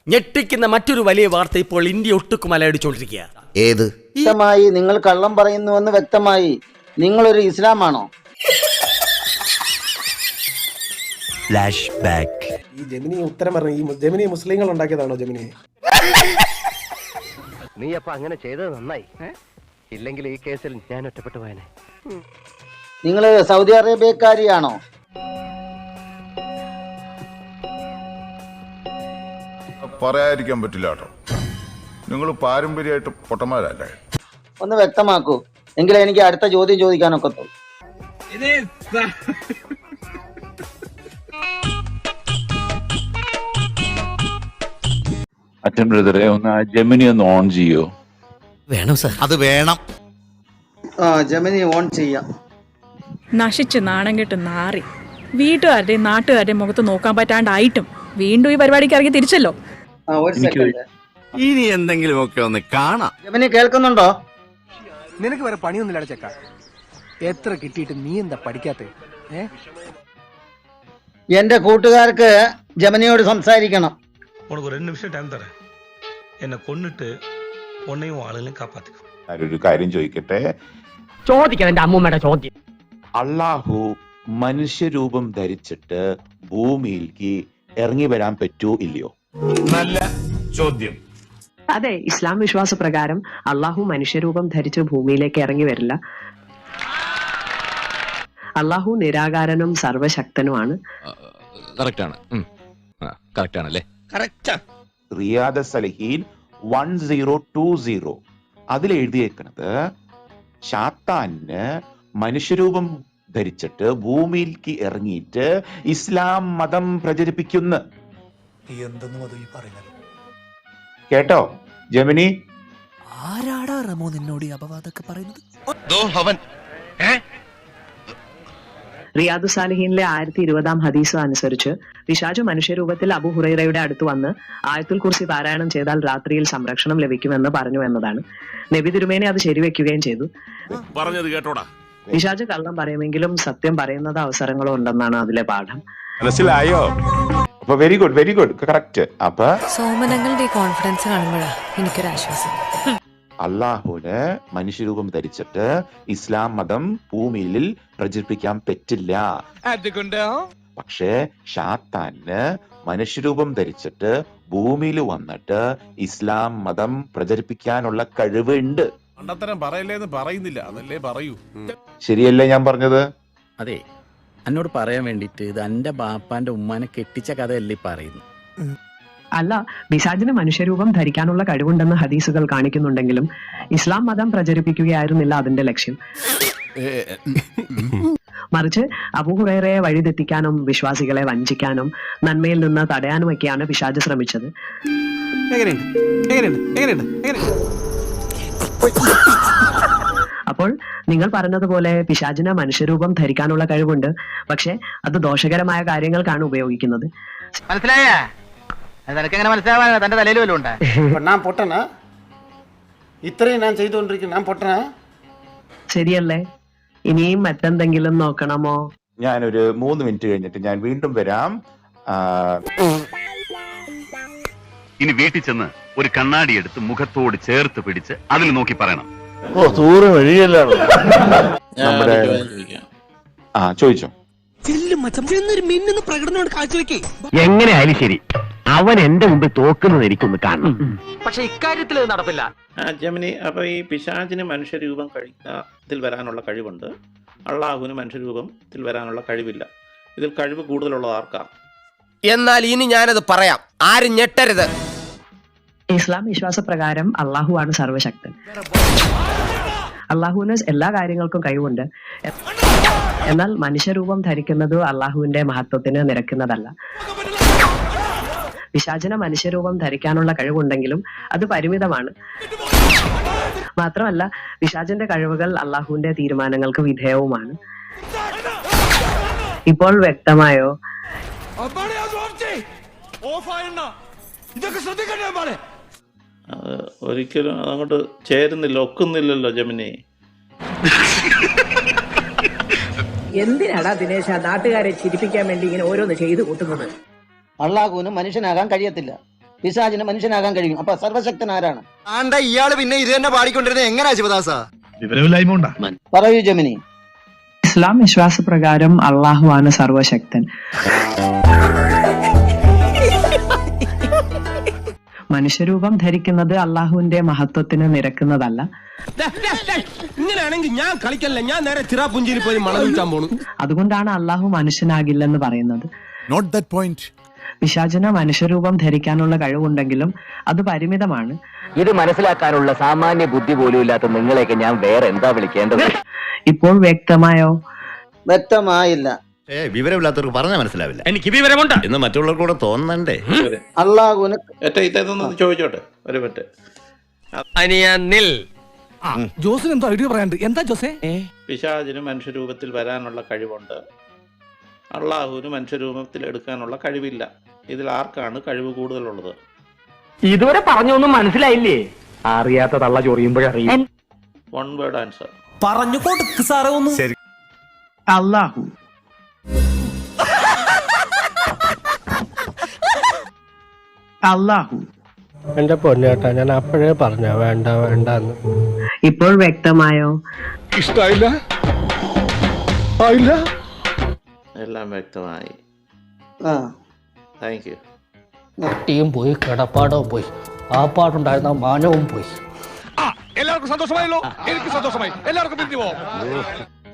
ഞെട്ടിക്കുന്ന മറ്റൊരു വലിയ വാർത്ത ഇപ്പോൾ ഇന്ത്യ ഒട്ടുക്കും അലയടിച്ചുകൊണ്ടിരിക്കുക. ഏത്? വ്യക്തമായി നിങ്ങൾ കള്ളം പറയുന്നുവെന്ന് വ്യക്തമായി. നിങ്ങളൊരു ഇസ്ലാമാണോ? Flash back. ഈ ജെമിനി ഉത്തരം പറഞ്ഞു. ഈ ജെമിനി മുസ്ലിങ്ങൾ ഉണ്ടാക്കിയതാണോ ജെമിനി? നീ അപ്പൊ അങ്ങനെ ചെയ്തത് നന്നായി. ഇല്ലെങ്കിൽ ഈ കേസിൽ ഞാൻ ഒറ്റപ്പെട്ടു പോയനെ. നിങ്ങൾ സൗദി അറേബ്യക്കാരിയാണോ? പറയാതിരിക്കാൻ പറ്റില്ല കേട്ടോ. നിങ്ങൾ പാരമ്പര്യമായിട്ട് പൊട്ടന്മാരല്ലേ? ഒന്ന് വ്യക്തമാക്കൂ, എങ്കിലേ എനിക്ക് അടുത്ത ചോദ്യം ചോദിക്കാനൊക്കത്തുള്ളൂ. അച്ഛൻ ബ്രദറെ ഒന്ന് ജെമിനി ഒന്ന് ഓൺ ചെയ്യോ? വേണം സാർ, അത് വേണം. ജെമിനി ഓൺ ചെയ്യാം. നശിച്ച് നാണം കെട്ട് നാറി വീട്ടുകാരുടെയും നാട്ടുകാരുടെയും മുഖത്ത് നോക്കാൻ പറ്റാണ്ടായിട്ടും വീണ്ടും ഈ പരിപാടിക്ക് ഇറങ്ങി തിരിച്ചല്ലോ. ഒരു സെക്കൻഡ്. ഇനി എന്തെങ്കിലുമൊക്കെ ഒന്ന് കാണാം. ജെമിനി കേൾക്കുന്നുണ്ടോ? നിനക്ക് വേറെ പണിയൊന്നുമില്ല ചെക്ക. എത്ര കിട്ടിയിട്ട് നീ എന്താ പഠിക്കാത്ത? എന്റെ കൂട്ടുകാർക്ക് ജെമിനിയോട് സംസാരിക്കണം. உனக்கு ஒரு 2 நிமிஷம் டைம் தரேன். என்னை கொன்னுட்டு உன்னையும் ஆளுங்களையும் காப்பாத்திக்கும். ഞാനൊരു കാര്യം ചോദിക്കട്ടെ. ചോദിക്കാൻ എന്റെ അമ്മൂമ്മയുടെ ചോദ്യം. അള്ളാഹു മനുഷ്യരൂപം ധരിച്ചിട്ട് ഭൂമിയിലേക്ക് ഇറങ്ങി വരാൻ പറ്റുമോ ഇല്ലയോ? നല്ല ചോദ്യം. അതെ, ഇസ്ലാം വിശ്വാസ പ്രകാരം അള്ളാഹു മനുഷ്യരൂപം ധരിച്ച് ഭൂമിയിലേക്ക് ഇറങ്ങി വരില്ല. അള്ളാഹു നിരാകാരനും സർവശക്തനുമാണ്. റിയാദ് സലഹീൻ 1020 അതിൽ എഴുതിയേക്കണത് ശാത്താന് മനുഷ്യരൂപം ധരിച്ചിട്ട് ഭൂമിയിലേക്ക് ഇറങ്ങിയിട്ട് ഇസ്ലാം മതം പ്രചരിപ്പിക്കുന്നു. കേട്ടോ ജെമിനി? ആരാടാ റമോ നിന്നോട് അപവാദമൊക്കെ പറയുന്നത്? റിയാദു സാലിഹീനിലെ 1020 ഹദീസ് അനുസരിച്ച് പിശാച് മനുഷ്യരൂപത്തിൽ അബു ഹുറൈറയുടെ അടുത്ത് വന്ന് ആയത്തുൽ കുർസി പാരായണം ചെയ്താൽ രാത്രിയിൽ സംരക്ഷണം ലഭിക്കുമെന്ന് പറഞ്ഞു എന്നതാണ്. നബി തിരുമേനി അത് ശരിവെക്കുകയും ചെയ്തു. പറഞ്ഞത് കേട്ടോടാ. പിശാച് കള്ളം പറയുമെങ്കിലും സത്യം പറയുന്നത് അവസരങ്ങളും ഉണ്ടെന്നാണ് അതിലെ പാഠം. മനസ്സിലായോ? അപ്പൊ വെരി ഗുഡ് കറക്റ്റ്. അപ്പൊ സോമനങ്ങളുടെ കോൺഫിഡൻസ് കാണുമ്പോഴാ എനിക്കൊരാശ്വാസം. അള്ളാഹുന് മനുഷ്യരൂപം ധരിച്ചിട്ട് ഇസ്ലാം മതം ഭൂമിയിൽ പ്രചരിപ്പിക്കാൻ പറ്റില്ല. പക്ഷേ ഷാത്താന് മനുഷ്യരൂപം ധരിച്ചിട്ട് ഭൂമിയിൽ വന്നിട്ട് ഇസ്ലാം മതം പ്രചരിപ്പിക്കാനുള്ള കഴിവുണ്ട്. പറയല്ലേന്ന് പറയുന്നില്ല, അതല്ലേ പറയൂ. ശരിയല്ലേ ഞാൻ പറഞ്ഞത്? അതെ, എന്നോട് പറയാൻ വേണ്ടിട്ട് ഇത് എന്റെ ബാപ്പാന്റെ ഉമ്മാനെ കെട്ടിച്ച കഥയല്ലേ പറയുന്നു. അല്ല, പിശാചിന് മനുഷ്യരൂപം ധരിക്കാനുള്ള കഴിവുണ്ടെന്ന് ഹദീസുകൾ കാണിക്കുന്നുണ്ടെങ്കിലും ഇസ്ലാം മതം പ്രചരിപ്പിക്കുകയായിരുന്നില്ല അതിന്റെ ലക്ഷ്യം. മറിച്ച് അബൂ ഹുറൈറയെ വഴിതെറ്റിക്കാനും വിശ്വാസികളെ വഞ്ചിക്കാനും നന്മയിൽ നിന്ന് തടയാനുമൊക്കെയാണ് പിശാച് ശ്രമിച്ചത്. അപ്പോൾ നിങ്ങൾ പറഞ്ഞതുപോലെ പിശാചിന് മനുഷ്യരൂപം ധരിക്കാനുള്ള കഴിവുണ്ട്. പക്ഷെ അത് ദോഷകരമായ കാര്യങ്ങൾക്കാണ് ഉപയോഗിക്കുന്നത്. മനസ്സിലായ? മനസ്സിലാവാൻ തന്റെ തലയിൽ വല്ലതും ഉണ്ട്? ഞാൻ പൊട്ടനാ? ഇത്രയും ഞാൻ ചെയ്തുകൊണ്ടിരിക്കുന്നു. ഞാൻ പൊട്ടനാ? ശരിയല്ലേ? ഇനിയും മറ്റെന്തെങ്കിലും നോക്കണമോ? ഞാനൊരു 3 മിനിറ്റ് കഴിഞ്ഞിട്ട് ഞാൻ വീണ്ടും വരാം. ഇനി വീട്ടിൽ ചെന്ന് ഒരു കണ്ണാടി എടുത്ത് മുഖത്തോട് ചേർത്ത് പിടിച്ച് അതിൽ നോക്കി പറയണം. നമ്മുടെ ചോദിച്ചോ. എങ്ങനെയായാലും ശരി, അവൻ എന്റെ മുമ്പിൽ തോക്കുന്നത് എനിക്കൊന്ന് കാണണം. പക്ഷെ ഇക്കാര്യത്തിൽ നടപ്പില്ല. ജെമിനി, അപ്പൊ ഈ പിശാചിന് മനുഷ്യരൂപം ഇതിൽ വരാനുള്ള കഴിവുണ്ട്, അള്ളാഹുവിന് മനുഷ്യരൂപത്തിൽ വരാനുള്ള കഴിവില്ല. ഇതിൽ കഴിവ് കൂടുതലുള്ളത് ആർക്കാ? എന്നാൽ ഇനി ഞാനത് പറയാം, ആരും ഞെട്ടരുത്. ഇസ്ലാം വിശ്വാസപ്രകാരം അള്ളാഹു ആണ് സർവശക്തൻ. അള്ളാഹുവിന് എല്ലാ കാര്യങ്ങൾക്കും കഴിവുണ്ട്. എന്നാൽ മനുഷ്യരൂപം ധരിക്കുന്നത് അള്ളാഹുവിന്റെ മഹത്വത്തിന് നിരക്കുന്നതല്ല. പിശാചിന് മനുഷ്യരൂപം ധരിക്കാനുള്ള കഴിവുണ്ടെങ്കിലും അത് പരിമിതമാണ്. മാത്രമല്ല, പിശാചിന്റെ കഴിവുകൾ അള്ളാഹുവിന്റെ തീരുമാനങ്ങൾക്ക് വിധേയവുമാണ്. ഇപ്പോൾ വ്യക്തമായോ? ഒരിക്കലും അതങ്ങോട്ട് ചേരുന്നില്ല, ഒക്കുന്നില്ലല്ലോ ജെമിനി. എന്തിനാടാ ദിനേശ നാട്ടുകാരെ ചിരിപ്പിക്കാൻ വേണ്ടി ഇങ്ങനെ ഓരോന്ന് ചെയ്തു കൂട്ടുന്നത്? അള്ളാഹുവിന് മനുഷ്യനാകാൻ കഴിയത്തില്ല. പിശാചിന് മനുഷ്യനാകാൻ കഴിയും. അപ്പൊ സർവശക്തൻ ആരാണ്? ഇയാള് പിന്നെ ഇത് തന്നെ പാടിക്കൊണ്ടിരുന്നത് എങ്ങനെയാ ശിവദാസ? പറയൂ ജമിനി. ഇസ്ലാം വിശ്വാസപ്രകാരം അള്ളാഹുവാണ് സർവശക്തൻ. മനുഷ്യരൂപം ധരിക്കുന്നത് അള്ളാഹുവിന്റെ മഹത്വത്തിന് നിരക്കുന്നതല്ല. ഇങ്ങനെയാണെങ്കിൽ ഞാൻ കളിക്കല്ല, ഞാൻ നേരെ ചിറാപുഞ്ചിയിൽ പോയി മണം വിൽക്കാൻ പോണു. അതുകൊണ്ടാണ് അള്ളാഹു മനുഷ്യനാകില്ലെന്ന് പറയുന്നത്. Note that point. പിശാചിന് മനുഷ്യരൂപം ധരിക്കാനുള്ള കഴിവുണ്ടെങ്കിലും അത് പരിമിതമാണ്. ഇത് മനസ്സിലാക്കാനുള്ള സാമാന്യ ബുദ്ധി പോലും ഇല്ലാത്ത നിങ്ങളെയൊക്കെ ഞാൻ വേറെ എന്താ വിളിക്കേണ്ടത്? ഇപ്പോൾ വ്യക്തമായോ? വ്യക്തമായില്ല. വിവരമില്ലാത്തവർക്ക് പറഞ്ഞാൽ മനസ്സിലാവില്ല. എനിക്ക് വിവരമുണ്ട് എന്ന് മറ്റുള്ളവർക്ക് കൂടെ തോന്നണ്ടേ? അള്ളാഹുവിന് ഇതൊന്ന് ചോദിച്ചോട്ടെ ഒരു മിനിറ്റ്. ജോസിന് എന്തോ ഐഡിയ പറയാണ്ട്. എന്താ ജോസേ? പിശാചിന് മനുഷ്യരൂപത്തിൽ വരാനുള്ള കഴിവുണ്ട്, അള്ളാഹുവിന് മനുഷ്യരൂപത്തിൽ എടുക്കാനുള്ള കഴിവില്ല. ഇതിൽ ആർക്കാണ് കഴിവ് കൂടുതലുള്ളത്? ഇതുവരെ പറഞ്ഞൊന്നും മനസ്സിലായില്ലേ? അറിയാത്ത തള്ള ചൊറിയുമ്പോഴറിയും. One word answer. പറഞ്ഞു കൊടുക്ക് സാറേ ഒന്ന്. അള്ളാഹു. അള്ളാഹു. എന്റെ പൊന്നേട്ടാ, ഞാൻ അപ്പോഴേ പറഞ്ഞ വേണ്ട വേണ്ടെന്ന്. ഇപ്പോൾ വ്യക്തമായോ? ഇഷ്ടായില്ല? എല്ലാം വ്യക്തമായി. Thank you. കുട്ടിയും പോയി, കിടപ്പാടവും പോയി, ആ പാടുണ്ടായിരുന്ന മാനവും പോയി. എല്ലാവർക്കും സന്തോഷമായല്ലോ? എനിക്ക് സന്തോഷമായി. എല്ലാവർക്കും പിരിഞ്ഞു പോവാം.